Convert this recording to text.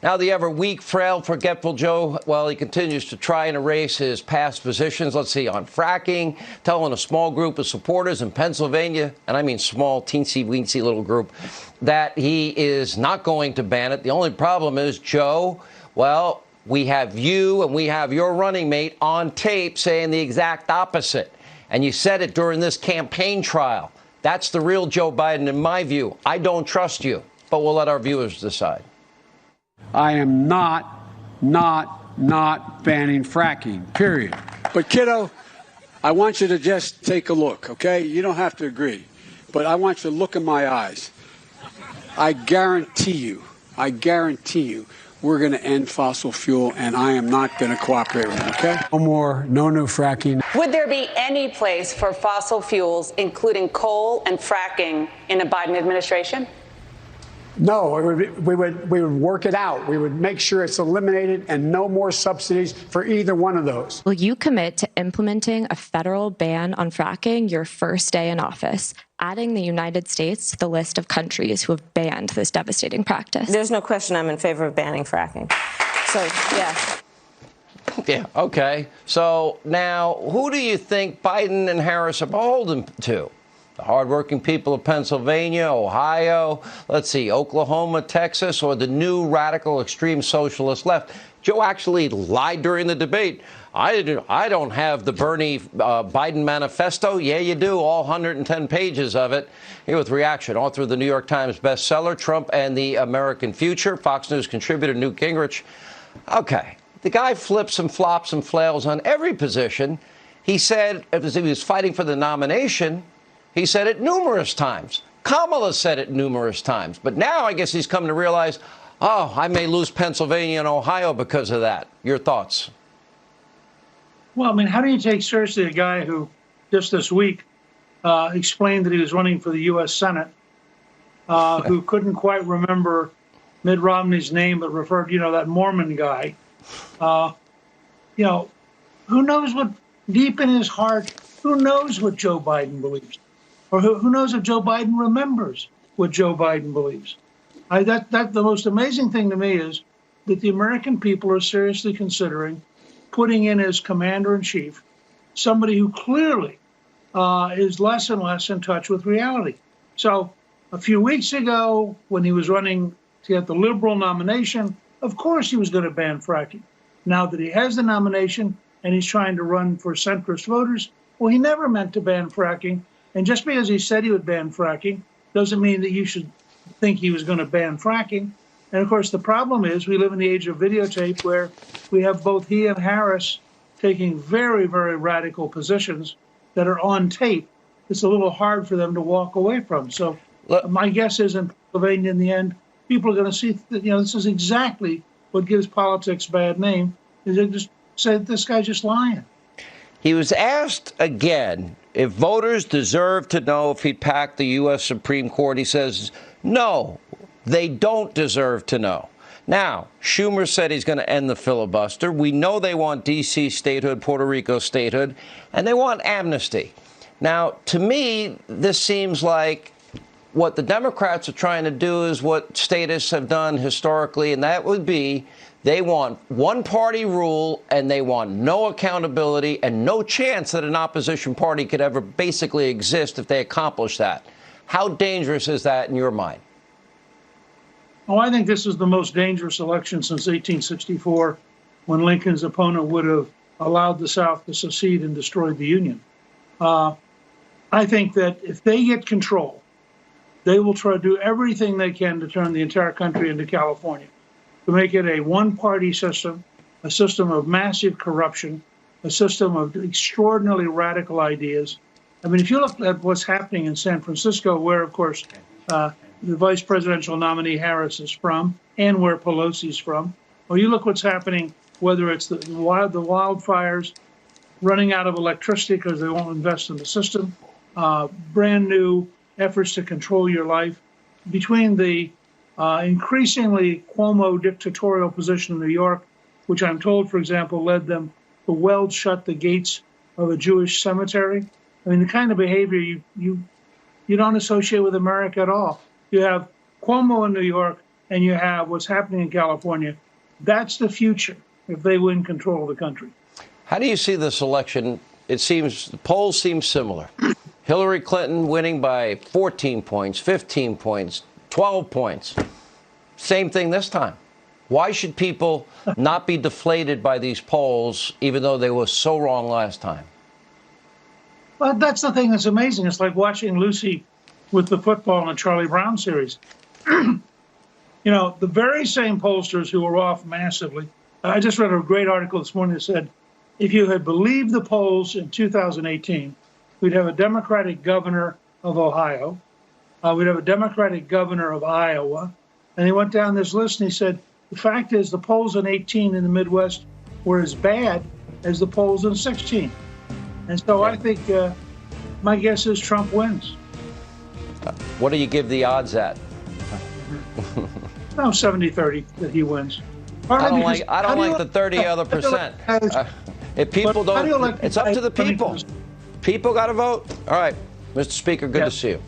Now, the ever weak, frail, forgetful Joe, well, he continues to try and erase his past positions, let's see, on fracking, telling a small group of supporters in Pennsylvania, and I mean small, teensy-weensy little group, that he is not going to ban it. The only problem is, Joe, well, we have you and we have your running mate on tape saying the exact opposite. And you said it during this campaign trail. That's the real Joe Biden, in my view. I don't trust you, but we'll let our viewers decide. I am not banning fracking, period. But, kiddo, I want you to just take a look, okay? You don't have to agree, but I want you to look in my eyes. I guarantee you, we're going to end fossil fuel, and I am not going to cooperate with it, okay? No more, no new fracking. Would there be any place for fossil fuels, including coal and fracking, in a Biden administration? No, we would work it out. We would make sure it's eliminated and no more subsidies for either one of those. Will you commit to implementing a federal ban on fracking your first day in office, adding the United States to the list of countries who have banned this devastating practice? There's no question I'm in favor of banning fracking. So, yeah. Yeah, okay. So now, who do you think Biden and Harris are beholden to? The hardworking people of Pennsylvania, Ohio, let's see, Oklahoma, Texas, or the new radical extreme socialist left? Joe actually lied during the debate. I don't have the Bernie Biden manifesto. Yeah, you do, all 110 pages of it. Here with reaction, author of the New York Times bestseller, Trump and the American Future, Fox News contributor Newt Gingrich. Okay, the guy flips and flops and flails on every position. He said, as he was fighting for the nomination, he said it numerous times. Kamala said it numerous times. But now I guess he's come to realize, oh, I may lose Pennsylvania and Ohio because of that. Your thoughts? Well, I mean, how do you take seriously a guy who just this week explained that he was running for the U.S. Senate, who couldn't quite remember Mitt Romney's name, but referred, that Mormon guy? Who knows what deep in his heart, who knows what Joe Biden believes? Or who knows if Joe Biden remembers what Joe Biden believes? The most amazing thing to me is that the American people are seriously considering putting in as commander-in-chief somebody who clearly is less and less in touch with reality. So a few weeks ago, when he was running to get the liberal nomination, of course he was going to ban fracking. Now that he has the nomination and he's trying to run for centrist voters, well, he never meant to ban fracking. And just because he said he would ban fracking doesn't mean that you should think he was going to ban fracking. And, of course, the problem is we live in the age of videotape where we have both he and Harris taking very, very radical positions that are on tape. It's a little hard for them to walk away from. So my guess is in Pennsylvania, in the end, people are going to see that, this is exactly what gives politics a bad name, is they just say this guy's just lying. He was asked again if voters deserve to know if he'd pack the U.S. Supreme Court. He says, no, they don't deserve to know. Now, Schumer said he's going to end the filibuster. We know they want D.C. statehood, Puerto Rico statehood, and they want amnesty. Now, to me, this seems like what the Democrats are trying to do is what statists have done historically, and that would be they want one-party rule, and they want no accountability and no chance that an opposition party could ever basically exist if they accomplish that. How dangerous is that in your mind? Oh, I think this is the most dangerous election since 1864, when Lincoln's opponent would have allowed the South to secede and destroyed the Union. I think that if they get control, they will try to do everything they can to turn the entire country into California, to make it a one-party system, a system of massive corruption, a system of extraordinarily radical ideas. I mean, if you look at what's happening in San Francisco, where, of course, the vice presidential nominee Harris is from, and where Pelosi's from, or you look what's happening, whether it's the wildfires, running out of electricity because they won't invest in the system, brand new efforts to control your life, between the increasingly Cuomo dictatorial position in New York, which I'm told, for example, led them to weld shut the gates of a Jewish cemetery. I mean, the kind of behavior you don't associate with America at all. You have Cuomo in New York and you have what's happening in California, that's the future if they win control of the country. How do you see this election? It seems the polls seem similar. Hillary Clinton winning by 14 points, 15 points, 12 points. Same thing this time. Why should people not be deflated by these polls, even though they were so wrong last time? Well, that's the thing that's amazing. It's like watching Lucy with the football in the Charlie Brown series. You know, the very same pollsters who were off massively. I just read a great article this morning that said, if you had believed the polls in 2018, we'd have a Democratic governor of Ohio. We'd have a Democratic governor of Iowa. And he went down this list and he said, the fact is the polls in 18 in the Midwest were as bad as the polls in 16. And so I think my guess is Trump wins. What do you give the odds at? No, 70-30 that he wins. I don't like the 30 other percent. If people don't, it's up to the people. People got to vote. All right, Mr. Speaker, good to see you.